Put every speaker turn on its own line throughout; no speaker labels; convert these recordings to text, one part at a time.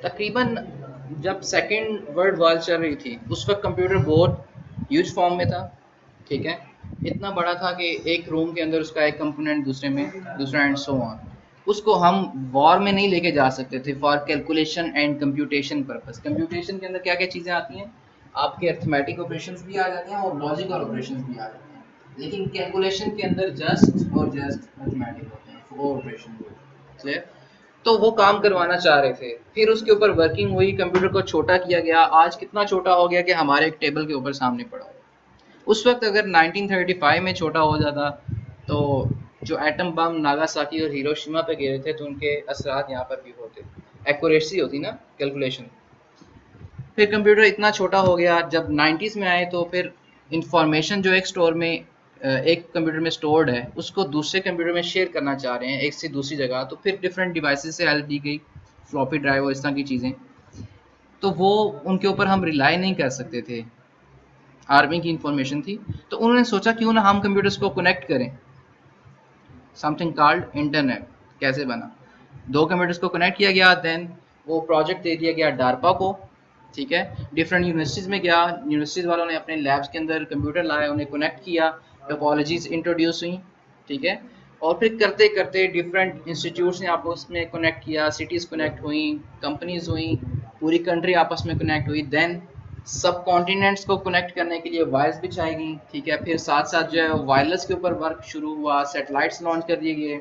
तकरीबन जब second world war चल रही थी उस वक्त कंप्यूटर बहुत ह्यूज फॉर्म में था, ठीक है। इतना बड़ा था कि एक रूम के अंदर उसका एक कंपोनेंट दूसरे में, दूसरा एंड सो ऑन। उसको हम वॉर में नहीं लेके जा सकते थे for calculation and computation purpose. Computation के अंदर क्या क्या चीज़ें आती हैं, आपके अर्थमेटिक ऑपरेशंस भी आ जाते हैं और लॉजिकल ऑपरेशंस भी आ जाते हैं, लेकिन कैलकुलेशन के अंदर जस्ट और जस्ट अर्थमेटिक होते हैं, वो ऑपरेशन। क्लियर? तो वो काम करवाना चाह रहे थे, फिर उसके ऊपर वर्किंग हुई, कंप्यूटर को छोटा किया गया, आज कितना छोटा हो गया कि हमारे एक टेबल के ऊपर सामने पड़ा हो। उस वक्त अगर 1935 में छोटा हो जाता तो जो एटम बम नागासाकी और हिरोशिमा पे गिरे थे तो उनके असरात यहाँ पर भी होते, एक्यूरेसी होती ना कैलकुलेशन। फिर कंप्यूटर इतना छोटा हो गया, जब 90s में आए तो फिर इंफॉर्मेशन जो एक स्टोर में एक कंप्यूटर में स्टोर्ड है उसको दूसरे कंप्यूटर में शेयर करना चाह रहे हैं एक से दूसरी जगह, तो फिर डिफरेंट डिवाइसेस से हेल्प दी गई, फ्लॉपी ड्राइव और इस तरह की चीज़ें। तो वो उनके ऊपर हम रिलाई नहीं कर सकते थे, आर्मी की इंफॉर्मेशन थी। तो उन्होंने सोचा क्यों ना हम कंप्यूटर्स को कनेक्ट करें, समथिंग कॉल्ड इंटरनेट। कैसे बना, दो कंप्यूटर्स को कनेक्ट किया गया, देन वो प्रोजेक्ट दे दिया गया डार्पा को, ठीक है। डिफरेंट यूनिवर्सिटीज़ में गया, यूनिवर्सिटीज़ वालों ने अपने लैब्स के अंदर कंप्यूटर लाए, उन्हें कनेक्ट किया, टोपोलॉजीज इंट्रोड्यूस हुई, ठीक है। और फिर करते करते डिफरेंट इंस्टीट्यूट्स ने आपस में कनेक्ट किया, सिटीज़ कनेक्ट हुई, कंपनीज हुई, पूरी कंट्री आपस में कनेक्ट हुई, देन सब कॉन्टिनेंट्स को कनेक्ट करने के लिए वायर्स बिछाई गई, ठीक है। फिर साथ साथ जो है वायरलेस के ऊपर वर्क शुरू हुआ, सैटेलाइट्स लॉन्च कर दिए गए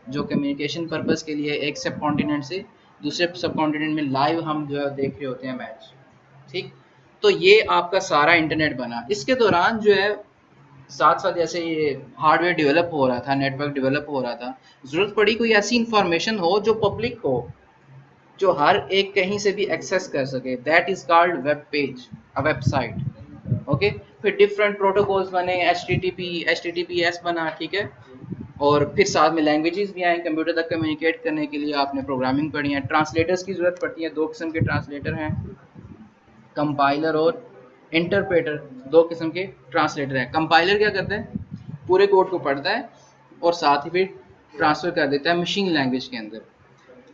जो कम्युनिकेशन पर्पस के लिए एक सब कॉन्टिनेंट से दूसरे सब कॉन्टिनेंट में लाइव हम जो है देख रहे होते हैं मैच, ठीक। तो ये आपका सारा इंटरनेट बना। इसके दौरान जो है साथ साथ जैसे ये हार्डवेयर डेवलप हो रहा था, नेटवर्क डेवलप हो रहा था, ज़रूरत पड़ी कोई ऐसी इंफॉर्मेशन हो जो पब्लिक हो, जो हर एक कहीं से भी एक्सेस कर सके, that is called web page, a website. Okay, फिर डिफरेंट प्रोटोकॉल्स बने, H T T P S बना, ठीक है। और फिर साथ में लैंग्वेजेस भी आए कंप्यूटर तक कम्युनिकेट करने के लिए, आपने प्रोग्रामिंग पढ़ी है, ट्रांसलेटर्स की ज़रूरत पड़ती है, दो किस्म के ट्रांसलेटर हैं, कंपाइलर और इंटरप्रेटर, दो किस्म के ट्रांसलेटर हैं। कंपाइलर क्या करता है, पूरे कोड को पढ़ता है और साथ ही फिर ट्रांसफ़र कर देता है मशीन लैंग्वेज के अंदर।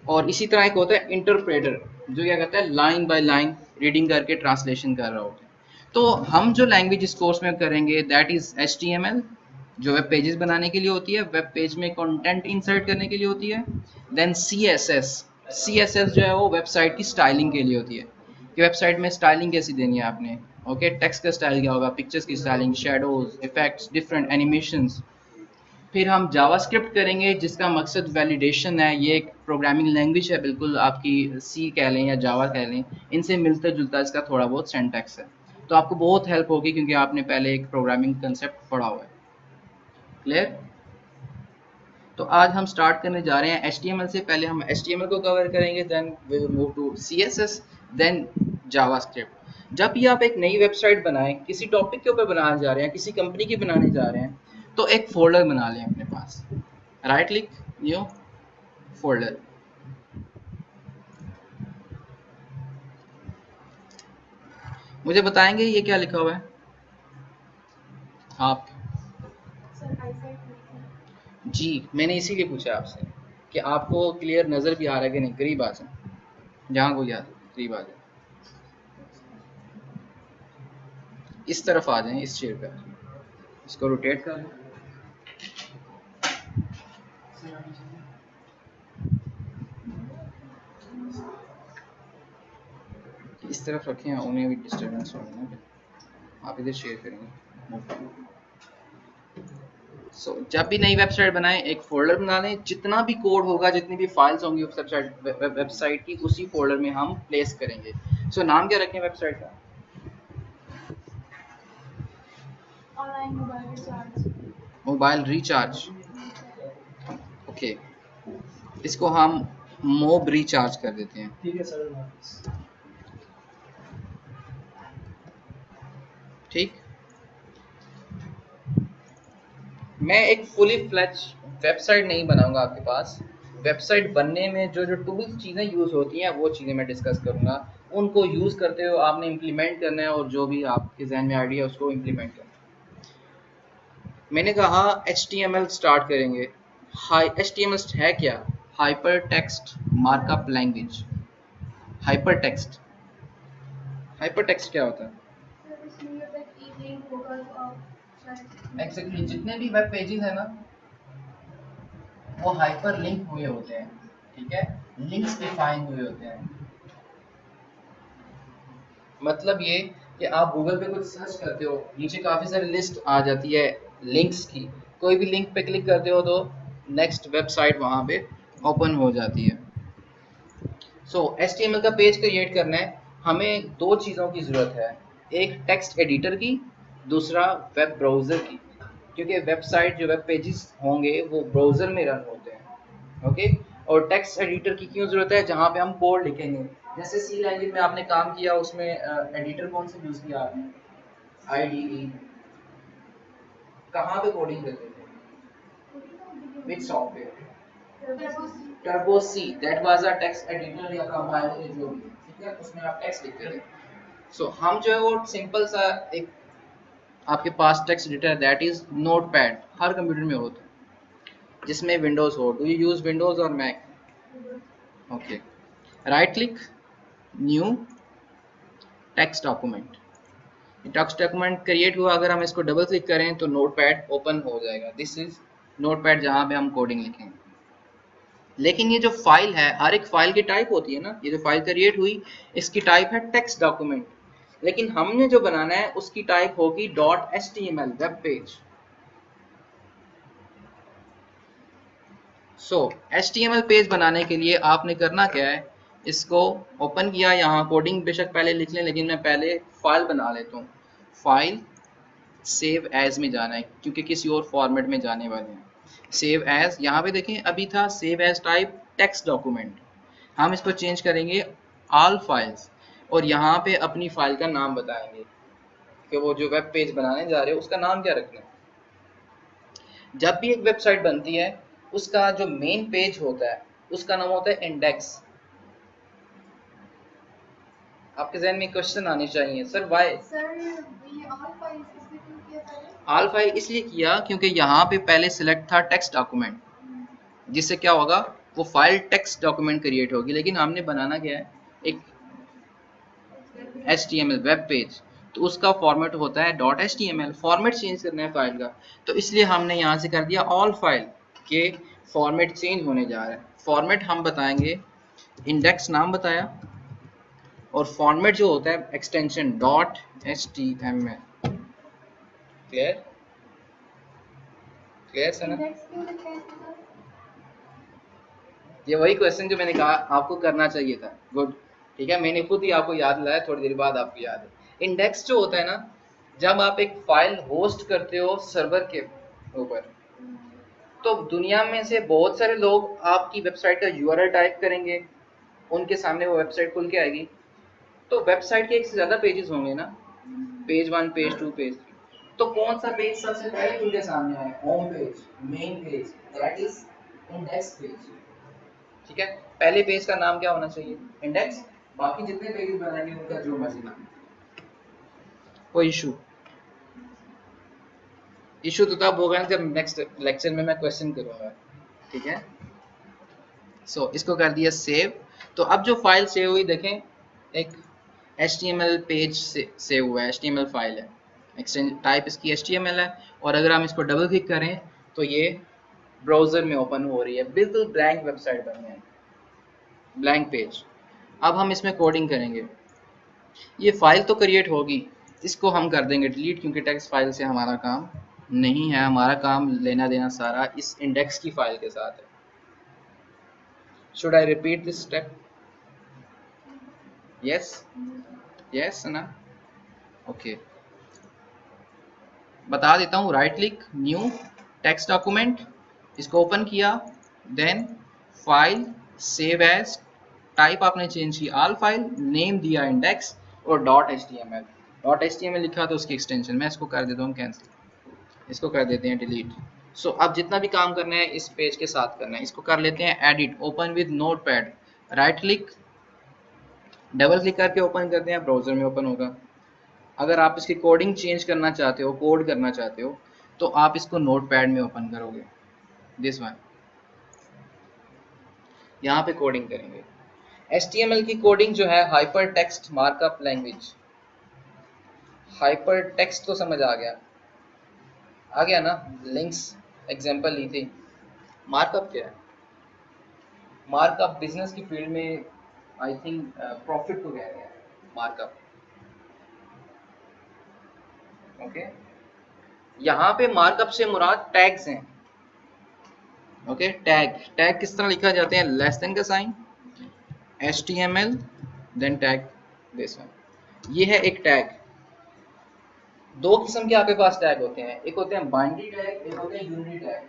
और इसी तरह एक होता है इंटरप्रेटर, जो क्या करता है लाइन बाय लाइन रीडिंग करके ट्रांसलेशन कर रहा होता है। तो हम जो लैंग्वेज इस कोर्स में करेंगे दैट इज HTML, जो वेब पेजेस बनाने के लिए होती है, वेब पेज में कंटेंट इंसर्ट करने के लिए होती है। देन CSS जो है वो वेबसाइट की स्टाइलिंग के लिए होती है, कि वेबसाइट में स्टाइलिंग कैसी देनी है आपने। ओके, टेक्स्ट का स्टाइल क्या होगा, पिक्चर्स की styling, shadows, effects, different animations. फिर हम जावास्क्रिप्ट करेंगे जिसका मकसद वैलिडेशन है। ये एक प्रोग्रामिंग लैंग्वेज है, बिल्कुल आपकी सी कह लें या जावा कह लें, इनसे मिलता जुलता इसका थोड़ा बहुत सिंटैक्स है। तो आपको बहुत हेल्प होगी क्योंकि आपने पहले एक प्रोग्रामिंग कंसेप्ट पढ़ा हुआ है। क्लियर? तो आज हम स्टार्ट करने जा रहे हैं HTML से। पहले हम HTML को कवर करेंगे, then we will move to CSS, then JavaScript. जब भी आप एक नई वेबसाइट बनाएं, किसी टॉपिक के ऊपर बनाने जा रहे हैं, किसी कंपनी की बनाने जा रहे हैं, तो एक फोल्डर बना लें अपने पास, राइट क्लिक, न्यू फोल्डर। मुझे बताएंगे ये क्या लिखा हुआ है आप? जी, मैंने इसीलिए पूछा आपसे कि आपको क्लियर नज़र भी आ रहा है कि नहीं। करीब आ जाए, जहाँ कोई आ जाए करीब आ जाए, इस तरफ आ जाए, इस चेयर पर, इसको रोटेट कर लें। इस तरफ रखें, उन्हें भी डिस्टर्बेंस होगी ना, आप इधर शेयर करेंगे। जब भी नई वेबसाइट बनाएं एक फोल्डर बना लें, जितना भी कोड होगा, जितनी भी फाइल्स होंगी उस वेबसाइट की, उसी फोल्डर में हम प्लेस करेंगे। नाम क्या रखें वेबसाइट का? Mobile recharge. ओके, इसको हम मोब रिचार्ज कर देते हैं, ठीक है सर। ठीक, मैं एक फुली फ्लेज वेबसाइट नहीं बनाऊंगा आपके पास। वेबसाइट बनने में जो जो टूल्स चीज़ें यूज़ होती हैं वो चीज़ें मैं डिस्कस करूंगा, उनको यूज़ करते हुए आपने इम्प्लीमेंट करना है, और जो भी आपके जहन में आइडिया है उसको इम्प्लीमेंट करना है। मैंने कहा HTML स्टार्ट करेंगे। HTML है क्या? Hyper text markup language. Hyper text, hyper text क्या होता है? एक्जेक्टली जितने भी वेब पेजेस है ना वो हाइपर लिंक हुए होते हैं, ठीक है, लिंक्स डिफाइन हुए होते हैं। मतलब ये कि आप गूगल पे कुछ सर्च करते हो, नीचे काफ़ी सारी लिस्ट आ जाती है लिंक्स की, कोई भी लिंक पे क्लिक करते हो तो नेक्स्ट वेबसाइट वहाँ पे ओपन हो जाती है। सो HTML का पेज क्रिएट करना है, हमें दो चीज़ों की ज़रूरत है, एक टेक्स्ट एडिटर की, दूसरा वेब ब्राउज़र की, क्योंकि वेबसाइट जो वेब पेजेस होंगे वो ब्राउज़र में रन होते हैं, ओके। और टेक्स्ट एडिटर की क्यों ज़रूरत है? जहाँ पे हम कोड लिखेंगे, जैसे सी लैंग्वेज में आपने काम किया, उसमें एडिटर कौन सा यूज़ किया आपने? IDE। कहाँ पे कोडिंग करते थे? Which software? Turbo C, that was a text editor या कंपाइलर जो भी, ठीक है, उसमें आप टेक्स्ट लिखते थे। सो हम जो है वो सिंपल सा एक आपके पास टेक्स्ट एडिटर है, दैट इज नोटपैड, हर कंप्यूटर में होता है जिसमें विंडोज हो। डू यू यूज विंडोज और Mac? Okay, right click, new text document, text document create हुआ, अगर हम इसको डबल क्लिक करें तो नोटपैड ओपन हो जाएगा। दिस इज नोटपैड जहाँ पे हम कोडिंग लिखेंगे। लेकिन ये जो फाइल है, हर एक फाइल की टाइप होती है ना, ये जो फाइल क्रिएट हुई इसकी टाइप है टेक्स्ट डॉक्यूमेंट, लेकिन हमने जो बनाना है उसकी टाइप होगी .html वेब पेज। सो HTML पेज बनाने के लिए आपने करना क्या है, इसको ओपन किया, यहाँ कोडिंग बेशक पहले लिख लें, लेकिन मैं पहले फाइल बना लेता हूँ। फाइल सेव एज में जाना है क्योंकि किसी और फॉर्मेट में जाने वाले हैं। सेव एज, यहाँ पे देखें अभी था save as type text document, हम इसको चेंज करेंगे ऑल फाइल्स, और यहाँ पे अपनी फाइल का नाम बताएंगे कि वो जो वेब पेज बनाने जा रहे हो उसका नाम क्या रखना है। जब भी एक वेबसाइट बनती है उसका जो मेन पेज होता है उसका नाम होता है इंडेक्स। आपके जहन में क्वेश्चन आने चाहिए, सर वाई ऑल फाइल? इसलिए किया क्योंकि यहाँ पे पहले सिलेक्ट था टेक्स्ट डॉक्यूमेंट, जिससे क्या होगा, वो फाइल टेक्स्ट डॉक्यूमेंट क्रिएट होगी, लेकिन हमने बनाना क्या है, एक HTML वेब पेज, तो उसका फॉर्मेट होता है .html, फॉर्मेट चेंज करना है फाइल का, तो इसलिए हमने यहाँ से कर दिया ऑल फाइल के फॉर्मेट चेंज होने जा रहा है। फॉर्मेट हम बताएंगे, इंडेक्स नाम बताया, और फॉर्मेट जो होता है extension .html। Clear? Clear sir? ये वही क्वेश्चन जो मैंने कहा आपको करना चाहिए था। गुड, ठीक है, मैंने खुद ही आपको याद दिलाया, थोड़ी देर बाद आपको याद है। इंडेक्स जो होता है ना, जब आप एक फाइल होस्ट करते हो सर्वर के ऊपर, तो दुनिया में से बहुत सारे लोग आपकी वेबसाइट का URL टाइप करेंगे, उनके सामने वो वेबसाइट खुल के आएगी, तो वेबसाइट के एक से ज़्यादा पेजेस होंगे ना, पेज 1, पेज 2, पेज 3, तो कौन सा पेज सबसे पहले उनके सामने आए? Home page, main page, that is index page, ठीक है। पहले पेज का नाम क्या होना चाहिए? इंडेक्स। बाकी जितने पेज बनाएंगे उनका जो मर्जी नाम। कोई इशू तो तब होगा जब नेक्स्ट लेक्चर में मैं क्वेश्चन करूंगा, ठीक है। सो इसको कर दिया सेव। तो अब जो फाइल सेव हुई देखें, एक HTML पेज से सेव हुआ है, HTML फाइल है, एक्सटेंज टाइप इसकी HTML है, और अगर हम इसको डबल क्लिक करें तो ये ब्राउजर में ओपन हो रही है, बिल्कुल ब्लैंक वेबसाइट बनी है, ब्लैंक पेज। अब हम इसमें कोडिंग करेंगे, ये फाइल तो क्रिएट होगी, इसको हम कर देंगे डिलीट, क्योंकि टेक्स्ट फाइल से हमारा काम नहीं है, हमारा काम लेना देना सारा इस इंडेक्स की फाइल के साथ है। Should I repeat this step? Yes, yes ना, ओके। बता देता हूँ, right click, new text document, इसको ओपन किया, then file save as, type आपने चेंज की ऑल फाइल, नेम दिया इंडेक्स, और .html लिखा तो उसकी एक्सटेंशन, मैं इसको कर देता हूँ कैंसिल, इसको कर देते हैं डिलीट। सो अब जितना भी काम करना है इस पेज के साथ करना है, इसको कर लेते हैं edit, open with notepad, right click, double click करके ओपन करते हैं, ब्राउजर में ओपन होगा। अगर आप इसकी कोडिंग चेंज करना चाहते हो, कोड करना चाहते हो, तो आप इसको नोटपैड में ओपन करोगे, दिस वन, यहाँ पे कोडिंग करेंगे। HTML की कोडिंग जो है hyper text markup language. Hyper text तो समझ आ गया ना, लिंक्स एग्जांपल ली थी। मार्कअप क्या है? मार्कअप बिजनेस की फील्ड में आई थिंक प्रॉफिट को कह रहे हैं मार्कअप। ओके, यहाँ पे मार्कअप से मुराद टैग्स हैं। ओके, टैग किस तरह लिखा जाते हैं? लेस देन का sign, HTML then tag this one. ये है एक टैग। दो किस्म के आपके पास टैग होते हैं, एक होते हैं बाइनरी टैग, एक होते हैं यूनिटी टैग।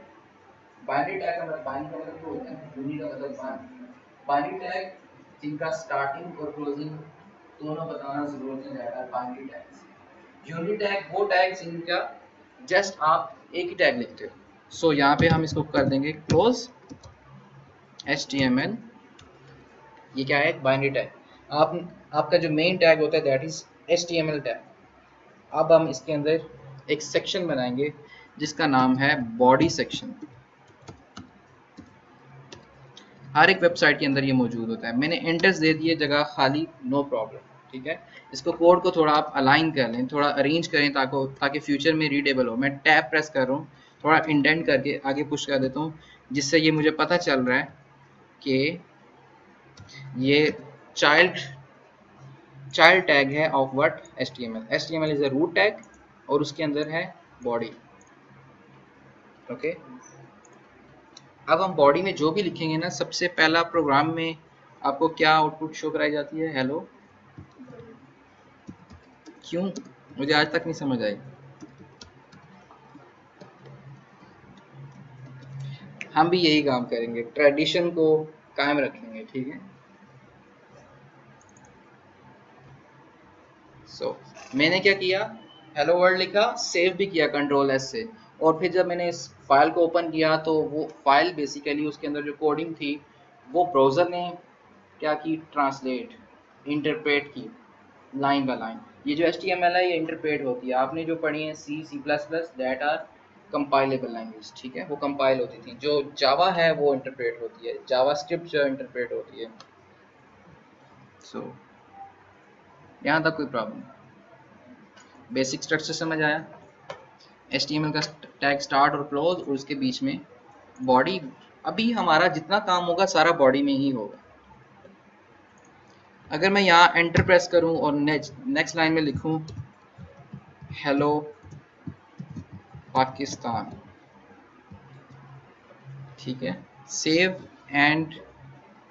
बाइनरी टैग का मतलब बाइनरी का मतलब होता है, यूनिटी का मतलब वन। बाइनरी टैग जिनका स्टार्टिंग और क्लोजिंग दोनों बताना जरूरत है, that are binary tags. Unity tag वो टैग जिनका जस्ट आप एक ही टैग लिखते हो। सो यहाँ पे हम इसको कर देंगे क्लोज HTML। ये क्या है? Binary tag. आपका जो मेन टैग होता है दैट इज HTML टैग। अब हम इसके अंदर एक सेक्शन बनाएंगे जिसका नाम है बॉडी सेक्शन। हर एक वेबसाइट के अंदर ये मौजूद होता है। मैंने एंटर्स दे दिए, जगह खाली, नो प्रॉब्लम, ठीक है। इसको कोड को थोड़ा आप अलाइन कर लें, थोड़ा अरेंज करें ताकि फ्यूचर में रीडेबल हो। मैं टैब प्रेस कर रहा हूँ, थोड़ा इंडेंट करके आगे पुश कर देता हूँ, जिससे ये मुझे पता चल रहा है कि ये चाइल्ड टैग है of what? HTML is a root tag और उसके अंदर है बॉडी। ओके, अब हम बॉडी में जो भी लिखेंगे ना, सबसे पहला प्रोग्राम में आपको क्या आउटपुट शो कराई जाती है? हेलो। क्यों? मुझे आज तक नहीं समझ आई। हम भी यही काम करेंगे, ट्रेडिशन को कायम रखेंगे, ठीक है। मैंने क्या किया? हेलो वर्ल्ड लिखा, सेव भी किया Ctrl+S से, और फिर जब मैंने इस फाइल को ओपन किया तो वो फाइल बेसिकली उसके अंदर जो कोडिंग थी वो ब्राउज़र ने क्या की? ट्रांसलेट, इंटरप्रेट की लाइन बाय लाइन। ये जो HTML है ये इंटरप्रेट होती है। आपने जो पढ़ी है C++, दैट आर कंपाइलेबल लैंग्वेज, ठीक है, वो कंपाइल होती थी। जो जावा है वो इंटरप्रेट होती है, जावास्क्रिप्ट जो इंटरप्रेट होती है। यहाँ तक कोई प्रॉब्लम? बेसिक स्ट्रक्चर समझ आया? HTML का टैग स्टार्ट और क्लोज और उसके बीच में बॉडी। अभी हमारा जितना काम होगा सारा बॉडी में ही होगा। अगर मैं यहाँ एंटर प्रेस करूँ और नेक्स्ट लाइन में लिखूँ हेलो पाकिस्तान, ठीक है, सेव एंड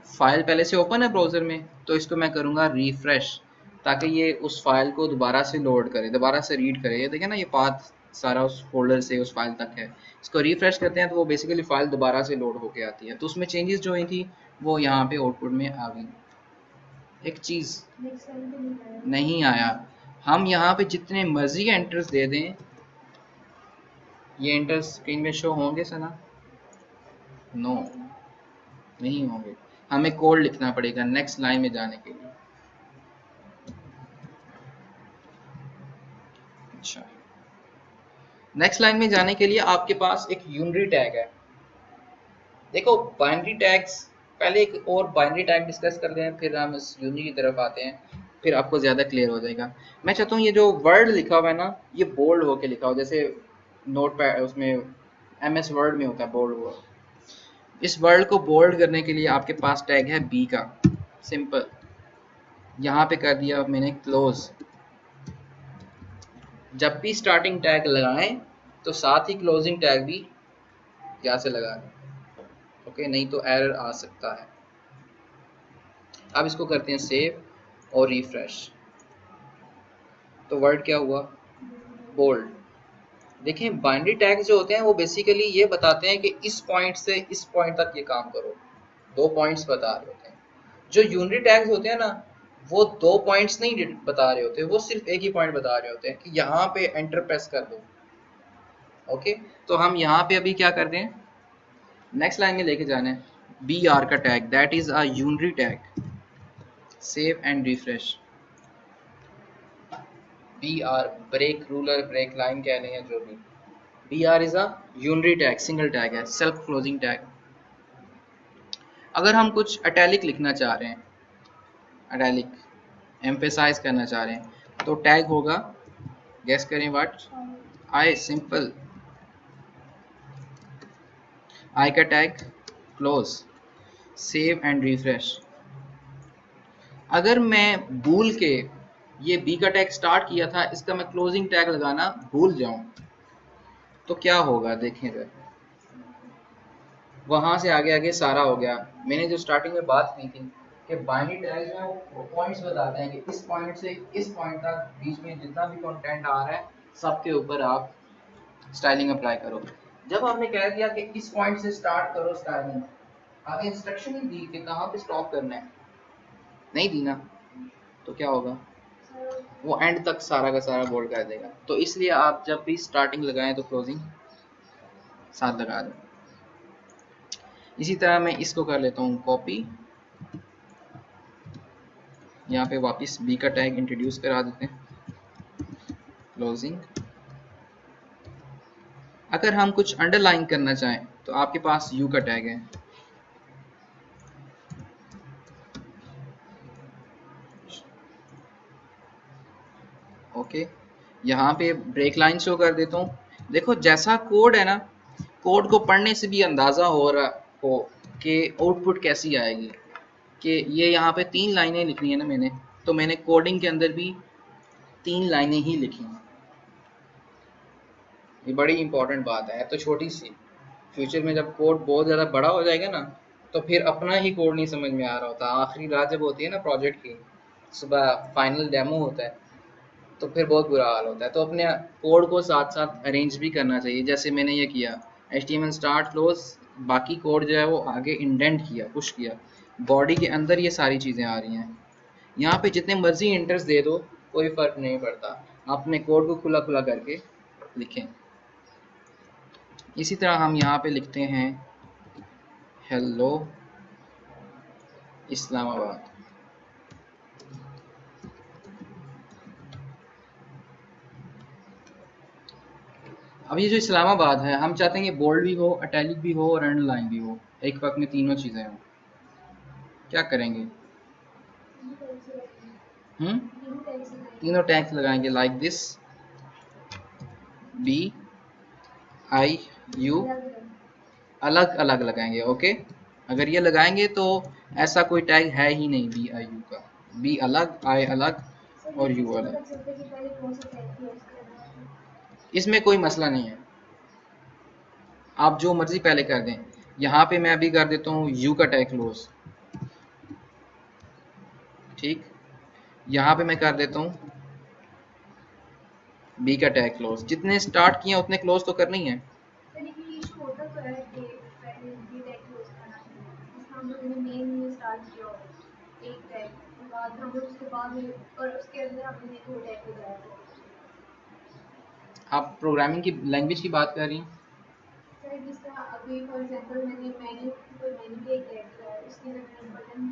फाइल पहले से ओपन है ब्राउज़र में, तो इसको मैं करूँगा रिफ्रेश ताकि ये उस फाइल को दोबारा से लोड करे, दोबारा से रीड करे। ये देखें ना, ये पाथ सारा उस फोल्डर से उस फाइल तक है। इसको रिफ्रेश करते हैं तो वो बेसिकली फाइल दोबारा से लोड होके आती है। तो उसमें चेंजेस जो हुई थी वो यहाँ पे आउटपुट में आ गई। एक चीज़ नहीं आया, हम यहाँ पे जितने मर्जी एंटर्स दे दें, ये एंटर्स स्क्रीन में शो होंगे सना? नो, नहीं होंगे। हमें कोड लिखना पड़ेगा नेक्स्ट लाइन में जाने के लिए। अच्छा, नेक्स्ट लाइन में जाने के लिए आपके पास एक यूनिटी टैग है। देखो बाइनरी टैग्स, पहले एक और बाइनरी टैग डिस्कस कर दें, फिर हम इस यूनिटी की तरफ आते हैं, फिर आपको ज़्यादा क्लियर हो जाएगा। मैं चाहता हूँ ये जो वर्ड लिखा हुआ है ना, ये बोल्ड होके लिखा हो, जैसे नोट पैड उसमें MS वर्ड में होता है बोल्ड वर्ड। इस वर्ड को बोल्ड करने के लिए आपके पास टैग है B का, सिंपल। यहाँ पे कर दिया मैंने क्लोज। जब भी स्टार्टिंग टैग लगाएं तो साथ ही क्लोजिंग टैग भी यहाँ से लगाएं, ओके, नहीं तो एरर आ सकता है। अब इसको करते हैं सेव और रिफ्रेश, तो वर्ड क्या हुआ? बोल्ड। देखें बाइनरी टैग्स जो होते हैं वो बेसिकली ये बताते हैं कि इस पॉइंट से इस पॉइंट तक ये काम करो, 2 पॉइंट्स बता रहे होते हैं। जो यूनिटी टैग्स होते हैं ना, वो 2 पॉइंट्स नहीं बता रहे होते, वो सिर्फ एक ही पॉइंट बता रहे होते हैं कि यहाँ पे एंटर प्रेस कर दो। ओके, तो हम यहाँ पे अभी क्या कर रहे हैं, नेक्स्ट लाइन में लेके जाना है BR का tag, that is a unity tag. Save and refresh. BR, break ruler, break line कह रहे हैं जो भी। BR is a unity tag, single tag है, सेल्फ क्लोजिंग टैग। अगर हम कुछ अटैलिक लिखना चाह रहे हैं इटैलिक, एम्फेसाइज करना चाह रहे हैं तो टैग होगा, गेस करें व्हाट, आई, सिंपल, आई का tag close, save and refresh. अगर मैं भूल के ये बी का टैग स्टार्ट किया था, इसका मैं क्लोजिंग टैग लगाना भूल जाऊं तो क्या होगा देखें जरा, वहां से आगे आगे सारा हो गया। मैंने जो स्टार्टिंग में बात की थी कि बाइनरी टैग्स में वो पॉइंट्स बताते हैं कि इस पॉइंट से इस पॉइंट तक बीच में जितना भी कंटेंट आ रहा है सबके ऊपर आप स्टाइलिंग अप्लाई करो। जब आपने कह दिया कि इस पॉइंट से स्टार्ट करो स्टाइलिंग, आगे इंस्ट्रक्शन ही दी कि कहाँ पे स्टॉप करना है, नहीं दी ना, तो क्या होगा, वो एंड तक सारा का सारा बोल्ड कर देगा। तो इसलिए आप जब भी स्टार्टिंग लगाएं तो क्लोजिंग साथ लगा दें। इसी तरह मैं इसको कर लेता हूँ कॉपी, यहाँ पे वापस बी का टैग इंट्रोड्यूस करा देते हैं, क्लोजिंग। अगर हम कुछ अंडरलाइन करना चाहें तो आपके पास यू का टैग है, ओके। यहाँ पे ब्रेक लाइन शो कर देता हूँ। देखो जैसा कोड है ना, कोड को पढ़ने से भी अंदाजा हो रहा हो कि आउटपुट कैसी आएगी, कि ये यहाँ पे 3 लाइनें लिखनी है ना मैंने, तो मैंने कोडिंग के अंदर भी 3 लाइनें ही लिखी हैं। ये बड़ी इंपॉर्टेंट बात है तो छोटी सी, फ्यूचर में जब कोड बहुत ज़्यादा बड़ा हो जाएगा ना तो फिर अपना ही कोड नहीं समझ में आ रहा होता। आखिरी रात जब होती है ना प्रोजेक्ट की, सुबह फाइनल डेमो होता है तो फिर बहुत बुरा हाल होता है। तो अपने कोड को साथ साथ अरेंज भी करना चाहिए, जैसे मैंने ये किया HTML स्टार्ट क्लोज, बाकी कोड जो है वो आगे इंडेंट किया, पुश किया, बॉडी के अंदर ये सारी चीज़ें आ रही हैं। यहाँ पे जितने मर्जी इंटर्स दे दो कोई फ़र्क नहीं पड़ता, अपने कोड को खुला खुला करके लिखें। इसी तरह हम यहाँ पे लिखते हैं हेलो इस्लामाबाद। अब ये जो इस्लामाबाद है हम चाहते हैं कि बोल्ड भी हो, इटैलिक भी हो और अंडरलाइन भी हो, एक वक्त में तीनों चीज़ें हों। क्या करेंगे, तीनों टैग्स लगाएंगे like this, B I U, अलग अलग लगाएंगे, ओके। अगर ये लगाएंगे तो ऐसा कोई टैग है ही नहीं बी आई यू का, बी अलग, आई अलग और यू अलग, इसमें कोई मसला नहीं है, आप जो मर्जी पहले कर दें। यहाँ पे मैं अभी कर देता हूँ यू का टैग क्लोज, ठीक। यहाँ पे मैं कर देता हूँ बी का टैग क्लोज, जितने स्टार्ट किए उतने क्लोज तो करनी है। आप प्रोग्रामिंग की लैंग्वेज की बात कर रही हैं? अभी फॉर एग्जांपल मैंने मेन्यू कोई मेन्यू पे एक टैग लगाया, उसके अंदर मैंने बटन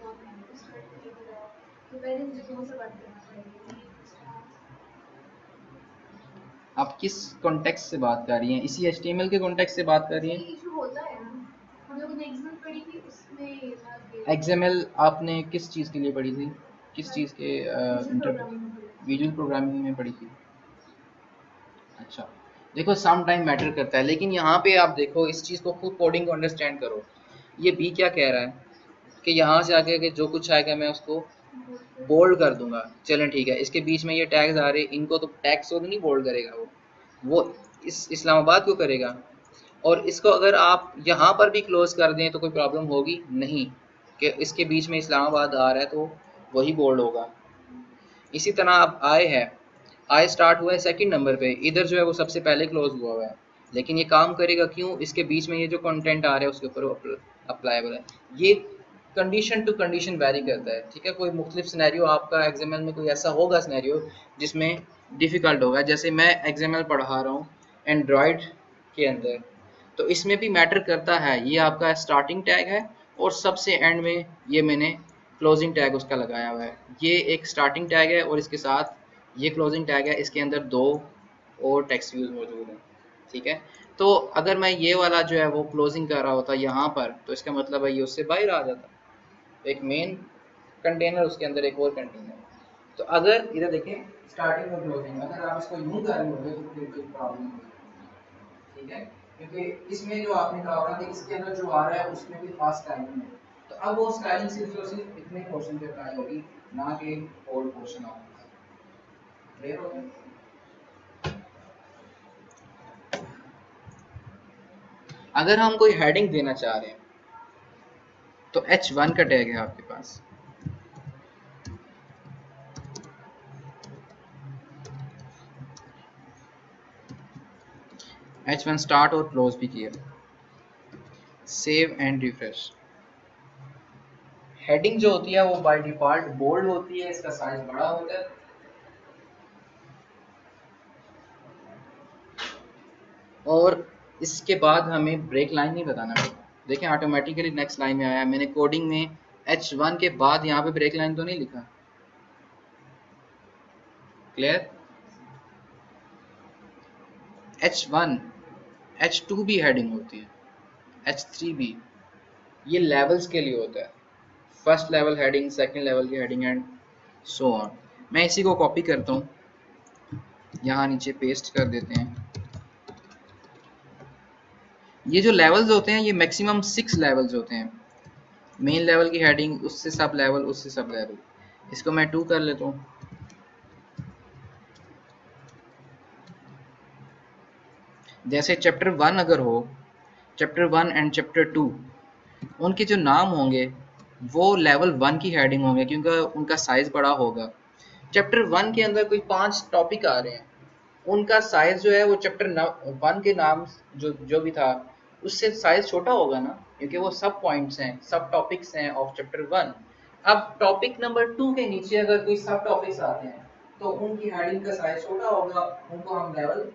फॉर्म है उसका टैग लगाया, तो पहले मुझे कौन सा बात करना पड़ेगा? आप किस कॉन्टेक्स्ट से बात कर रही हैं? इसी HTML के कॉन्टेक्स्ट से बात कर रही हैं? इशू होता है ना, हम लोगों ने XML पढ़ी थी, उसमें XML आपने किस चीज़ के लिए पढ़ी थी, किस चीज़ के विजुअल प्रोग्रामिंग में पढ़ी थी? अच्छा, देखो सम टाइम मैटर करता है, लेकिन यहाँ पे आप देखो इस चीज़ को, खुद कोडिंग को अंडरस्टैंड करो। ये बी क्या कह रहा है कि यहाँ से आगे के जो कुछ आएगा मैं उसको बोल्ड कर दूंगा, चलें ठीक है। इसके बीच में ये टैग्स आ रहे, इनको तो टैग्स तो नहीं बोल्ड करेगा वो इस इस्लामाबाद को करेगा। और इसको अगर आप यहाँ पर भी क्लोज कर दें तो कोई प्रॉब्लम होगी नहीं, कि इसके बीच में इस्लामाबाद आ रहा है तो वही बोल्ड होगा। इसी तरह अब आई है, आई स्टार्ट हुआ है सेकंड नंबर पे, इधर जो है वो सबसे पहले क्लोज हुआ है, लेकिन ये काम करेगा क्यों, इसके बीच में ये जो कंटेंट आ रहा है उसके ऊपर अप्लाईबल है। ये कंडीशन टू कंडीशन वैरी करता है, ठीक है। कोई मुख्तलिफ सिनेरियो आपका XML में कोई ऐसा होगा सिनेरियो जिसमें डिफ़िकल्ट होगा, जैसे मैं XML पढ़ा रहा हूँ एंड्रॉयड के अंदर, तो इसमें भी मैटर करता है। ये आपका स्टार्टिंग टैग है और सबसे एंड में ये मैंने क्लोजिंग टैग उसका लगाया हुआ है। ये एक स्टार्टिंग टैग है और इसके साथ ये क्लोजिंग टैग है, इसके अंदर 2 और टेक्स्ट व्यूज मौजूद हैं, ठीक है। तो अगर मैं ये वाला जो है वो क्लोजिंग कर रहा होता यहाँ पर, तो इसका मतलब है ये उससे बाहर आ जाता। एक मेन कंटेनर, उसके अंदर एक और कंटेनर। तो अगर इधर देखें स्टार्टिंग और क्लोजिंग, अगर आप इसको यूं कर रहे होंगे तो फिर कोई प्रॉब्लम नहीं, ठीक है, क्योंकि इसमें जो आपने कहा था कि इसके अंदर जो आ रहा है उसमें भी फास्ट स्टाइलिंग है, तो अब वो स्टाइलिंग सिर्फ और सिर्फ इतने पोर्शन पे अप्लाई होगी, ना कि होल पोर्शन ऑफ। क्लियर हो गया? अगर हम कोई हेडिंग देना चाह रहे हैं तो H1 का टैग है आपके पास, H1 स्टार्ट और क्लोज भी किया, सेव एंड रिफ्रेश। हेडिंग जो होती है वो बाय डिफॉल्ट बोल्ड होती है, इसका साइज बड़ा होता है, और इसके बाद हमें ब्रेक लाइन नहीं बताना पड़ता। देखें ऑटोमेटिकली नेक्स्ट लाइन में आया, मैंने कोडिंग में H1 के बाद यहाँ पे ब्रेक लाइन तो नहीं लिखा। क्लियर? H1 H2 भी हेडिंग होती है, H3 भी, ये लेवल्स के लिए होता है, first level heading, second level की हेडिंग एंड सो ऑन। मैं इसी को कॉपी करता हूँ, यहाँ नीचे पेस्ट कर देते हैं। ये जो लेवल्स होते हैं ये मैक्सिमम 6 लेवल्स होते हैं, मेन लेवल की हेडिंग, उससे सब लेवल, उससे सब लेवल। इसको मैं 2 कर लेता हूँ। जैसे चैप्टर 1 अगर हो, चैप्टर 1 एंड चैप्टर 2, उनके जो नाम होंगे वो लेवल 1 की हेडिंग होंगे, क्योंकि उनका साइज बड़ा होगा। चैप्टर 1 के अंदर कोई 5 टॉपिक आ रहे हैं, उनका साइज जो है वो चैप्टर 1 के नाम जो जो भी था उससे साइज छोटा होगा ना, क्योंकि वो सब पॉइंट्स हैं, सब टॉपिक्स हैं ऑफ चैप्टर 1। अब टॉपिक नंबर 2 के नीचे अगर कोई सब टॉपिक्स आते हैं तो उनकी हेडिंग का साइज छोटा होगा, उनको हम लेवल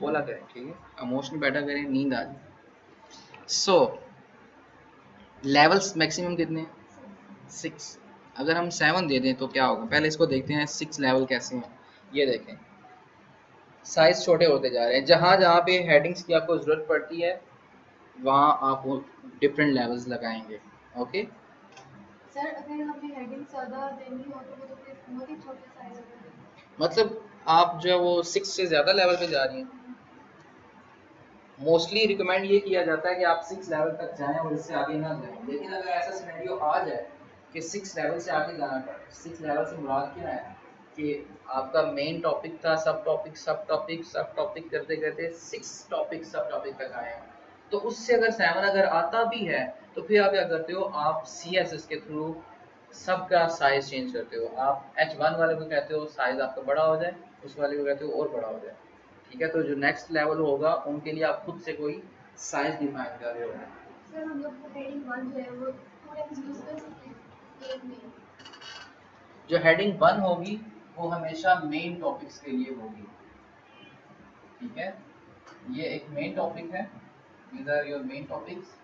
बोला करें, ठीक है, इमोशन बैठा करें, नींद आ जाए। सो लेवल्स मैक्सिमम कितने हैं? 6। अगर हम 7 दे दें तो क्या होगा, पहले इसको देखते हैं 6 लेवल कैसे हैं। ये देखें साइज छोटे होते जा रहे हैं, जहाँ जहाँ पे हेडिंग्स की आपको ज़रूरत पड़ती है वहाँ आप डिफरेंट लेवल्स लगाएंगे। ओके
सर, अगर हमें हेडिंग ज़्यादा देनी हो तो वो तो फिर बहुत ही छोटे साइज होगा।
मतलब आप जो है वो 6 से ज़्यादा लेवल पे जा रही हैं। मोस्टली रिकमेंड ये किया जाता है कि आप 6 लेवल तक जाएं और इससे आगे ना जाएं, लेकिन अगर ऐसा सिनेरियो आ जाए कि 6 लेवल से आगे जाना पड़े, 6 लेवल से मुराद क्या है कि आपका मेन टॉपिक था, सब टॉपिक सब टॉपिक सब टॉपिक करते करते 6 टॉपिक सब टॉपिक तक आए हैं, तो उससे अगर 7 अगर आता भी है तो फिर आप क्या करते हो, आप CSS के थ्रू सबका साइज चेंज करते हो। आप H1 वाले को कहते हो साइज आपका बड़ा हो जाए, उस वाले को कहते हो और बड़ा हो जाए, ठीक है। तो जो नेक्स्ट लेवल होगा उनके लिए आप खुद से कोई साइज डिफाइन कर रहे हो।
सर, हम लोग को हेडिंग 1 जो है वो 2 टाइम्स यूज़ कर सकते हैं एक में।
जो हेडिंग 1 होगी वो हमेशा मेन टॉपिक्स के लिए होगी, ठीक है। ये एक मेन टॉपिक है, these are your main topics.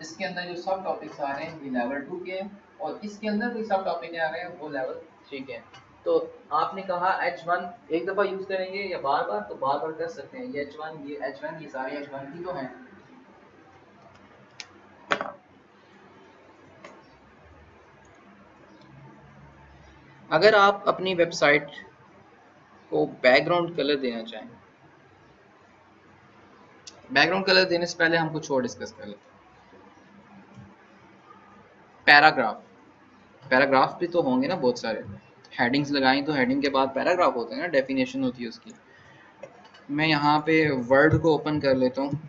इसके अंदर जो सब टॉपिक्स आ रहे हैं ये लेवल 2 के हैं, और इसके अंदर भी सब टॉपिक आ रहे हैं वो लेवल 3 के हैं। तो आपने कहा H1 एक दफ़ा यूज़ करेंगे या बार बार, तो बार बार कर सकते हैं। ये H1 ये सारे H1 की तो हैं। अगर आप अपनी वेबसाइट को बैकग्राउंड कलर देना चाहें, बैकग्राउंड कलर देने से पहले हम कुछ और डिस्कस कर लेते हैं। पैराग्राफ, पैराग्राफ भी तो होंगे ना बहुत सारे, हेडिंग्स लगाई तो हेडिंग के बाद पैराग्राफ होते हैं ना, डेफिनेशन होती है उसकी। मैं यहाँ पे वर्ड को ओपन कर लेता हूँ।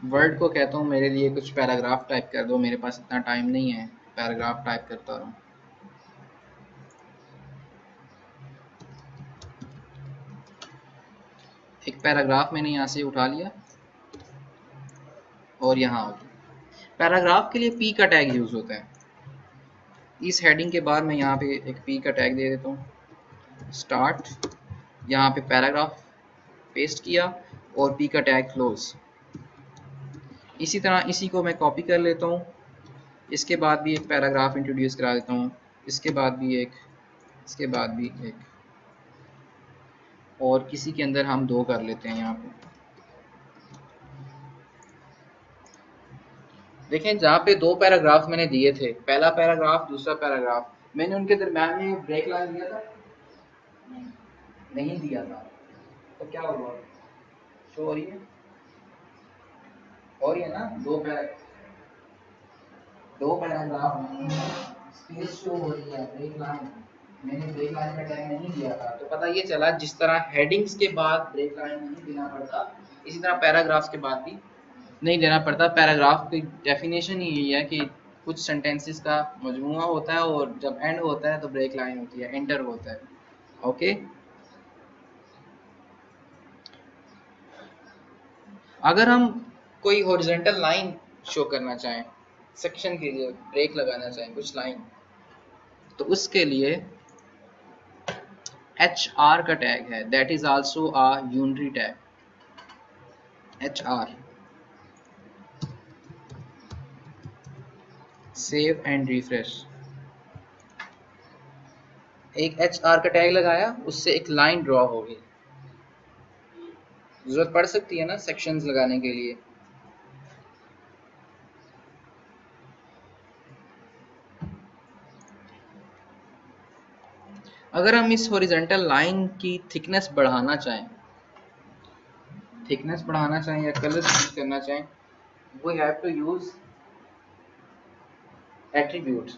वर्ड को कहता हूँ मेरे लिए कुछ पैराग्राफ टाइप कर दो, मेरे पास इतना टाइम नहीं है पैराग्राफ टाइप करता रहूँ। एक पैराग्राफ मैंने यहाँ से उठा लिया और यहाँ आ गया। पैराग्राफ के लिए पी का टैग यूज होता है। इस हेडिंग के बाद मैं यहाँ पे एक पी का टैग दे देता हूँ, स्टार्ट, यहाँ पे पैराग्राफ पेस्ट किया और पी का टैग क्लोज। इसी तरह इसी को मैं कॉपी कर लेता हूँ, इसके बाद भी एक पैराग्राफ इंट्रोड्यूस करा देता हूँ, इसके बाद भी एक, इसके बाद भी एक। और किसी के अंदर हम 2 कर लेते हैं यहाँ पे। देखें जहाँ पे 2 पैराग्राफ मैंने दिए थे, पहला पैराग्राफ दूसरा पैराग्राफ, मैंने उनके दरम्यान में ब्रेक लाइन दिया था? नहीं दिया था। तो क्या हुआ? शो हो रही है? हो रही है ना? 2 पैराग्राफ में स्पेस शो हो रही है, ब्रेक लाइन। मैंने ब्रेक लाइन का टैग नहीं दिया था, तो पता ये चला जिस तरह हेडिंग्स के बाद ब्रेक लाइन नहीं देना पड़ता, इसी तरह पैराग्राफ्स के बाद भी नहीं देना पड़ता। पैराग्राफ की डेफिनेशन ही यही है कि कुछ सेंटेंसेस का मजमूआ होता है और जब एंड होता है तो ब्रेक लाइन होती है, एंटर होता है। ओके, अगर हम कोई हॉरिजॉन्टल लाइन शो करना चाहें, सेक्शन के लिए ब्रेक लगाना चाहें कुछ लाइन, तो उसके लिए HR का टैग है, that is also a unitary tag. HR, save and refresh. एक HR का टैग लगाया, उससे एक लाइन ड्रॉ होगी। जरूरत पड़ सकती है ना सेक्शंस लगाने के लिए। अगर हम इस हॉरिजॉन्टल लाइन की थिकनेस बढ़ाना चाहें, या कलर चेंज करना चाहें, we have to use attributes.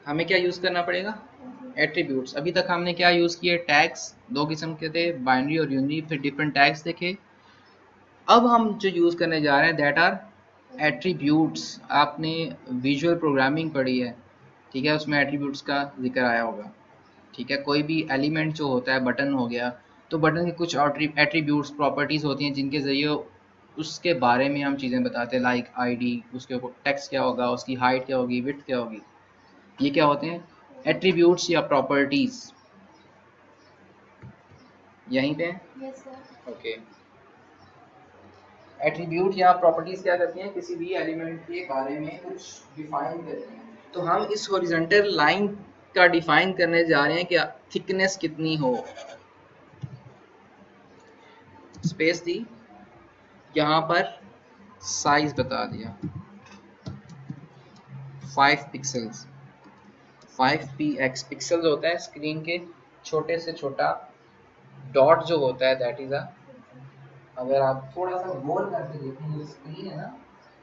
हमें क्या यूज करना पड़ेगा? एट्रीब्यूट्स। अभी तक हमने क्या यूज किए? टैग्स। 2 किस्म के थे, बाइनरी और यूनिरी, फिर डिफरेंट टैग्स देखे। अब हम जो यूज करने जा रहे हैं दैट आर एट्रीब्यूट्स। आपने विजुअल प्रोग्रामिंग पढ़ी है, ठीक है, उसमें एट्रीब्यूट्स का जिक्र आया होगा। ठीक है, कोई भी एलिमेंट जो होता है, बटन हो गया, तो बटन के कुछ एट्रीब्यूट्स, प्रॉपर्टीज होती हैं जिनके जरिए उसके बारे में हम चीज़ें बताते हैं, लाइक आईडी, उसके टेक्स्ट क्या होगा, उसकी हाइट क्या होगी, विड्थ क्या होगी। ये क्या होते हैं? एट्रीब्यूट्स या प्रॉपर्टीज। यहीं पे
यस सर।
ओके। एट्रीब्यूट या प्रॉपर्टीज क्या करती हैं? किसी भी एलिमेंट के बारे में कुछ डिफाइन करती हैं। तो हम इस हॉरिजॉन्टल लाइन का डिफाइन करने जा रहे हैं कि थिकनेस कितनी हो। स्पेस दी, यहाँ पर साइज बता दिया 5 पिक्सल्स। 5px पिक्सल्स होता है स्क्रीन के छोटे से छोटा डॉट जो होता है, दैट इज अ, अगर आप थोड़ा सा गोल करके देखें जो स्क्रीन है ना,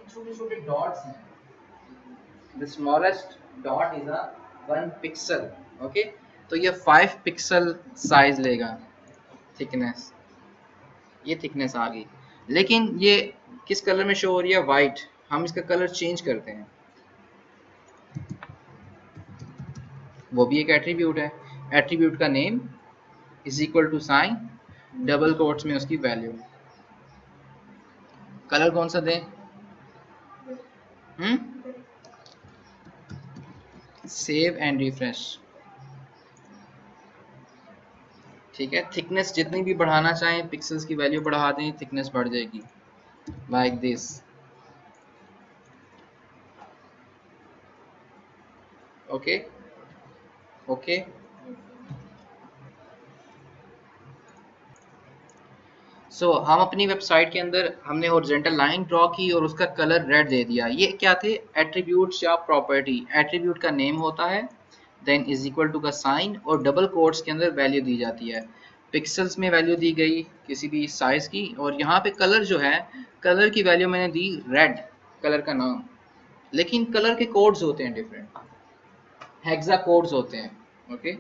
ये छोटे छोटे डॉट्स हैं। The smallest dot is a 1 pixel. Okay, तो ये 5 पिक्सल साइज लेगा थिकनेस। ये थिकनेस आ गई, लेकिन ये किस कलर में शो हो रही है? वाइट। हम इसका कलर चेंज करते हैं, वो भी एक एट्रीब्यूट है। एट्रीब्यूट का name is equal to sign, double quotes में उसकी वैल्यू। कलर कौन सा दें? Save and refresh. ठीक है, थिकनेस जितनी भी बढ़ाना चाहें, पिक्सल्स की वैल्यू बढ़ा दें, थिकनेस बढ़ जाएगी, like this. Okay okay. So हम अपनी वेबसाइट के अंदर हमने हॉरिजॉन्टल लाइन ड्रॉ की और उसका कलर रेड दे दिया। ये क्या थे? एट्रीब्यूट्स या प्रॉपर्टी। एट्रीब्यूट का नेम होता है, देन इज इक्वल टू का साइन, और डबल कोट्स के अंदर वैल्यू दी जाती है। पिक्सल्स में वैल्यू दी गई किसी भी साइज की, और यहाँ पे कलर जो है, कलर की वैल्यू मैंने दी रेड, कलर का नाम। लेकिन कलर के कोड्स होते हैं डिफरेंट, हेक्सा कोड्स होते हैं। ओके,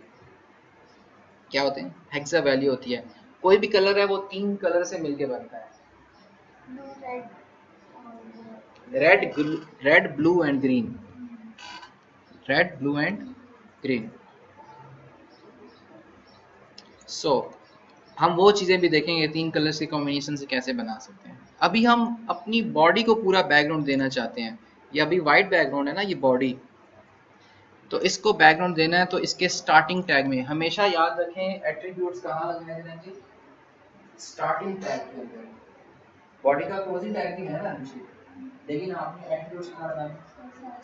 क्या होते हैं? हेक्सा वैल्यू होती है। कोई भी कलर है वो 3 कलर से मिलके बनता है,
blue red
red, red blue and green. Red blue and green. So हम वो चीज़ें भी देखेंगे 3 कलर्स के कॉम्बिनेशन से कैसे बना सकते हैं। अभी हम अपनी बॉडी को पूरा बैकग्राउंड देना चाहते हैं। ये अभी वाइट बैकग्राउंड है ना, ये बॉडी, तो इसको बैकग्राउंड देना है, तो इसके स्टार्टिंग टैग में हमेशा याद रखें एट्रीब्यूट्स कहाँ लगाए जाएंगे? स्टार्टिंग टैग के अंदर। बॉडी का क्लोजिंग टैग भी है ना नीचे, लेकिन आपने एट्रीब्यूट्स कहाँ लगाए?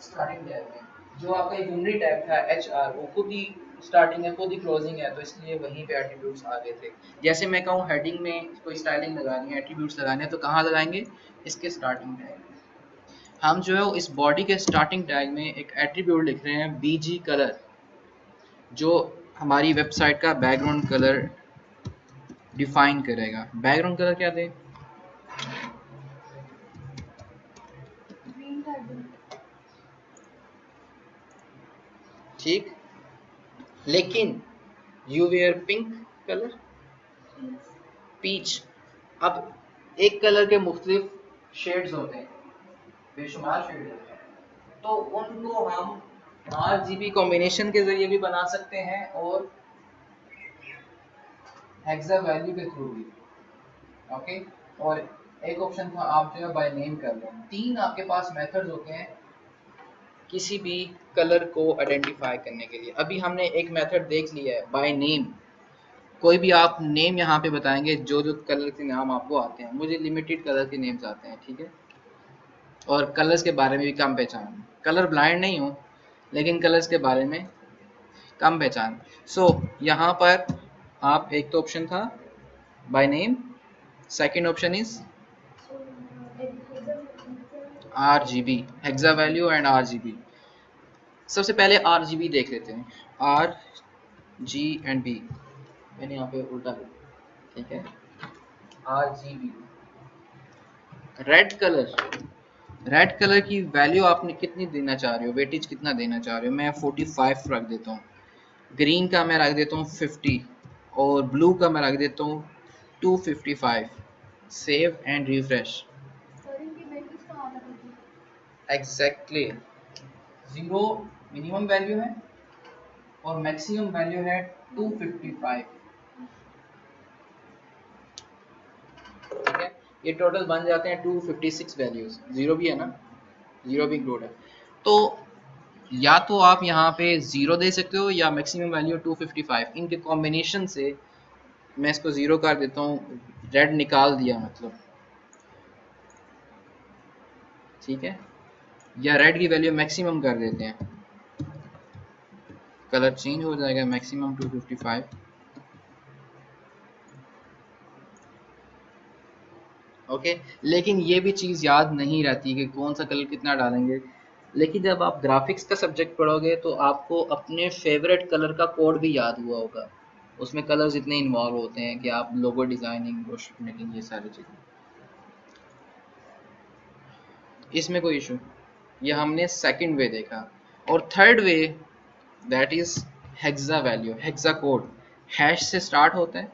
स्टार्टिंग टैग में। जो आपका यूनरी टैग था HR वो खुद ही स्टार्टिंग है खुद ही क्लोजिंग है, तो इसलिए वहीं पे एट्रीब्यूट्स आ गए थे। जैसे मैं कहूँ हेडिंग में कोई स्टाइलिंग लगानी है, एट्रीब्यूट्स लगाने हैं, तो कहाँ लगाएंगे? इसके स्टार्टिंग टैग। हम जो है इस बॉडी के स्टार्टिंग टैग में एक एट्रीब्यूट लिख रहे हैं BG कलर, जो हमारी वेबसाइट का बैकग्राउंड कलर डिफाइन करेगा। बैकग्राउंड कलर क्या दे?
ग्रीन कर दूँ?
ठीक, लेकिन you wear pink colour, peach. अब एक कलर के मुख्तलिफ शेड्स होते हैं, बेशुमार शेड होते हैं, तो उनको हम RGB कॉम्बिनेशन के जरिए भी बना सकते हैं और हेक्सा वैल्यू के थ्रू भी। ओके, और एक ऑप्शन था आप जो है बाय नेम कर लो। तीन आपके पास मेथड्स होते हैं किसी भी कलर को आइडेंटिफाई करने के लिए। अभी हमने एक मेथड देख लिया है बाय नेम। कोई भी आप नेम यहाँ पे बताएंगे, जो जो कलर के नाम आपको आते हैं। मुझे लिमिटेड कलर के नेम्स आते हैं, ठीक है, और कलर्स के बारे में भी कम पहचान। कलर ब्लाइंड नहीं हूँ, लेकिन कलर्स के बारे में कम पहचान। सो यहाँ पर आप एक तो ऑप्शन था by name, second option is RGB, hexa value and RGB। सबसे पहले RGB देख लेते हैं, RG एंड B। मैंने यहाँ पे उल्टा लिखा, ठीक है। RGB red colour, red colour की वैल्यू आपने कितनी देना चाह रहे हो, वेटेज कितना देना चाह रहे हो? मैं 45 रख देता हूँ। ग्रीन का मैं रख देता हूँ 50 और ब्लू का मैं रख देता हूँ 255। Save and refresh. Exactly, zero minimum value है और मैक्सिमम वैल्यू है 255, ठीक है। ये टोटल बन जाते हैं 256 वैल्यूज। जीरो भी है ना, जीरो भी इंक्लूड है। तो या तो आप यहाँ पे जीरो दे सकते हो या मैक्सिमम वैल्यू 255। इनके कॉम्बिनेशन से मैं इसको जीरो कर देता हूँ, रेड निकाल दिया मतलब, ठीक है। या रेड की वैल्यू मैक्सिमम कर देते हैं, कलर चेंज हो जाएगा, मैक्सिमम 255। ओके, लेकिन ये भी चीज़ याद नहीं रहती कि कौन सा कलर कितना डालेंगे। लेकिन जब आप ग्राफिक्स का सब्जेक्ट पढ़ोगे तो आपको अपने फेवरेट कलर का कोड भी याद हुआ होगा। उसमें कलर्स इतने इन्वॉल्व होते हैं कि आप लोगो डिज़ाइनिंग, ब्रोशर मेकिंग, ये सारी चीज़ें, इसमें कोई इशू। ये हमने सेकंड वे देखा। और third way, that is hexa value, hexa code. Hash से स्टार्ट होता है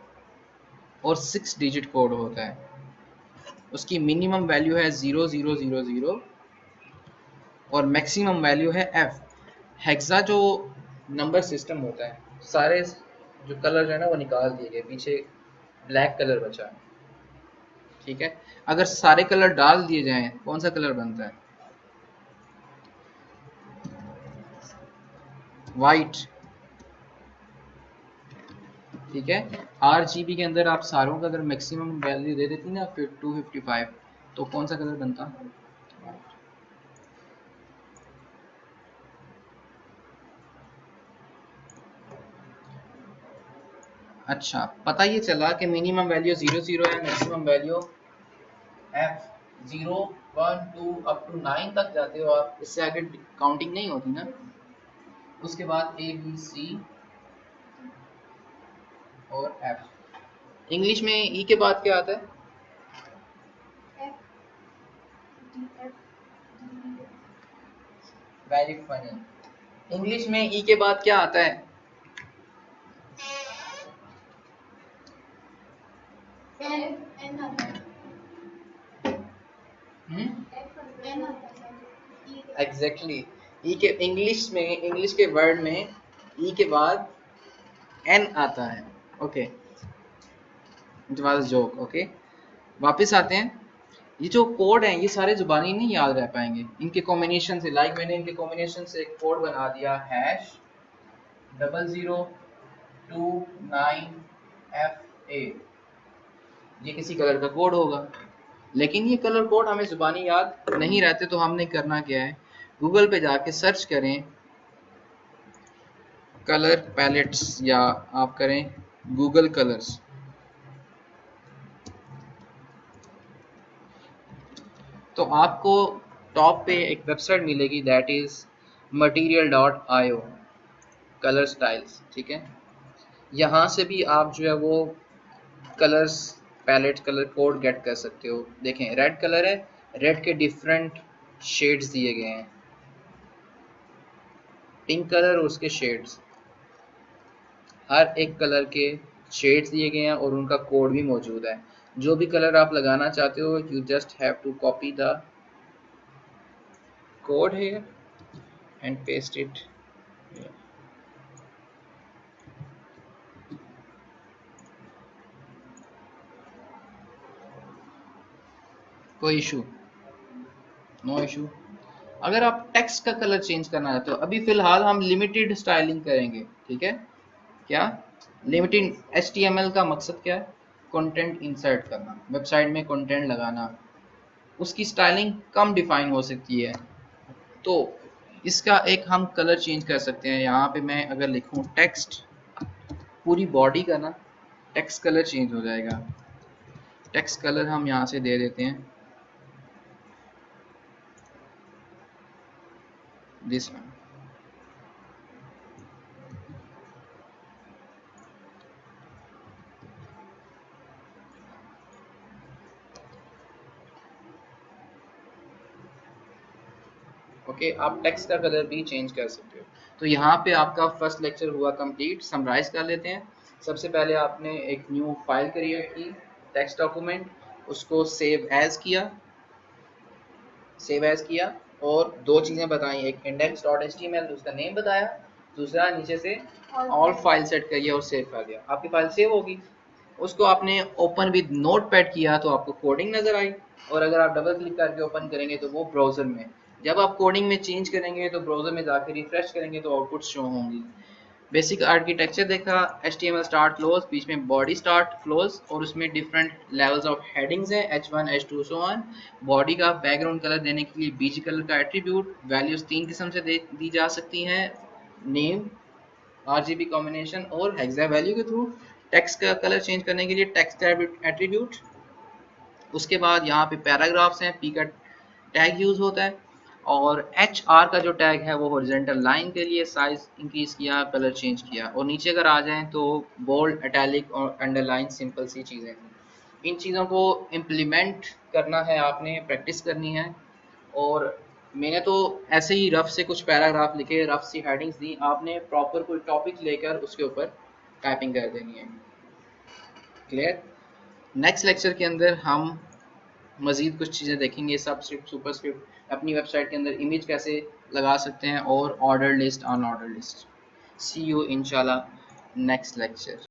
और 6 डिजिट कोड होता है। उसकी मिनिमम वैल्यू है 0000 और मैक्सिमम वैल्यू है F। हेक्सा जो नंबर सिस्टम होता है, सारे जो कलर है ना वो निकाल दिए गए, पीछे ब्लैक कलर बचा है, ठीक है। अगर सारे कलर डाल दिए जाएं कौन सा कलर बनता है? वाइट, ठीक है। RGB के अंदर आप सारों का अगर मैक्सिमम वैल्यू दे देती ना फिर 255, तो कौन सा कलर बनता? अच्छा, पता ये चला कि मिनिमम वैल्यू 00 है, maximum value F। 0 1 2 up to 9 तक जाते हो आप, इससे आगे काउंटिंग नहीं होती ना। उसके बाद A B C और F। इंग्लिश में E के बाद क्या आता है? Very funny. इंग्लिश में E के बाद क्या आता है? एग्जैक्टली, E के इंग्लिश में, इंग्लिश के वर्ड में E के बाद N आता है। Okay, it was joke. Okay, वापस आते हैं। ये जो कोड हैं ये सारे जुबानी नहीं याद रह पाएंगे, इनके कॉम्बिनेशन से। लाइक मैंने इनके कॉम्बिनेशन से एक कोड बना दिया, हैश 0029FA। ये किसी कलर का कोड होगा, लेकिन ये कलर कोड हमें जुबानी याद नहीं रहते, तो हमने करना क्या है, गूगल पे जाके सर्च करें कलर पैलेट्स या आप करें गूगल कलर्स। तो आपको टॉप पे एक वेबसाइट मिलेगी that is material.io colour styles, ठीक है। यहाँ से भी आप जो है वो colours palette colour code get कर सकते हो। देखें रेड कलर है, रेड के डिफरेंट शेड्स दिए गए हैं, पिंक कलर और उसके शेड्स, हर एक कलर के शेड्स दिए गए हैं और उनका कोड भी मौजूद है। जो भी कलर आप लगाना चाहते हो you just have to copy the code here and paste it. कोई इशू? No issue. अगर आप टेक्स्ट का कलर चेंज करना चाहते हो, अभी फिलहाल हम लिमिटेड स्टाइलिंग करेंगे, ठीक है। क्या लिमिटेड HTML का मकसद क्या है? कंटेंट इंसर्ट करना, वेबसाइट में कंटेंट लगाना, उसकी स्टाइलिंग कम डिफाइन हो सकती है। तो इसका एक हम कलर चेंज कर सकते हैं। यहाँ पे मैं अगर लिखूँ टेक्स्ट, पूरी बॉडी का ना टेक्स्ट कलर चेंज हो जाएगा। टेक्स्ट कलर हम यहाँ से दे देते हैं दिस वन। ओके, आप टेक्स्ट का कलर भी चेंज कर सकते हो। तो यहाँ पे आपका फर्स्ट लेक्चर हुआ कंप्लीट। समराइज कर लेते हैं। सबसे पहले आपने एक न्यू फाइल क्रिएट की, टेक्स्ट डॉक्यूमेंट, उसको सेव एज किया और दो चीज़ें बताई, एक index.html उसका नेम बताया, दूसरा नीचे से ऑल फाइल सेट किया और सेव कर दिया। आपकी फाइल सेव होगी, उसको आपने ओपन विद नोटपैड किया तो आपको कोडिंग नज़र आई, और अगर आप डबल क्लिक करके ओपन करेंगे तो वो ब्राउज़र में, जब आप कोडिंग में चेंज करेंगे तो ब्राउज़र में जाकर रिफ्रेश करेंगे तो आउटपुट शो होंगी। बेसिक आर्किटेक्चर देखा, HTML स्टार्ट क्लोज, बीच में बॉडी स्टार्ट क्लोज और उसमें डिफरेंट लेवल्स ऑफ हेडिंग्स हैं, H1 H2 so on. Body का बैकग्राउंड कलर देने के लिए बीच कलर का एट्रीब्यूट, वैल्यूज तीन किस्म से दी जा सकती हैं, नेम, RGB कॉम्बिनेशन और हेक्सा वैल्यू के थ्रू। टेक्स्ट का कलर चेंज करने के लिए टेक्स्ट एट्रीब्यूट। उसके बाद यहाँ पे पैराग्राफ्स हैं, P का टैग यूज होता है, और HR का जो टैग है वो हॉरिजॉन्टल लाइन के लिए साइज इंक्रीज किया, कलर चेंज किया। और नीचे अगर आ जाएं तो बोल्ड, इटैलिक और अंडरलाइन, सिंपल सी चीज़ें। इन चीज़ों को इम्प्लीमेंट करना है, आपने प्रैक्टिस करनी है। और मैंने तो ऐसे ही रफ से कुछ पैराग्राफ लिखे, रफ सी हेडिंग्स दी, आपने प्रॉपर कोई टॉपिक लेकर उसके ऊपर टाइपिंग कर देनी है। क्लियर? नेक्स्ट लेक्चर के अंदर हम मज़ीद कुछ चीज़ें देखेंगे, सबस्क्रिप्ट, सुपरस्क्रिप्ट, अपनी वेबसाइट के अंदर इमेज कैसे लगा सकते हैं, और order list, unorder list. See you इंशाल्लाह नेक्स्ट लेक्चर।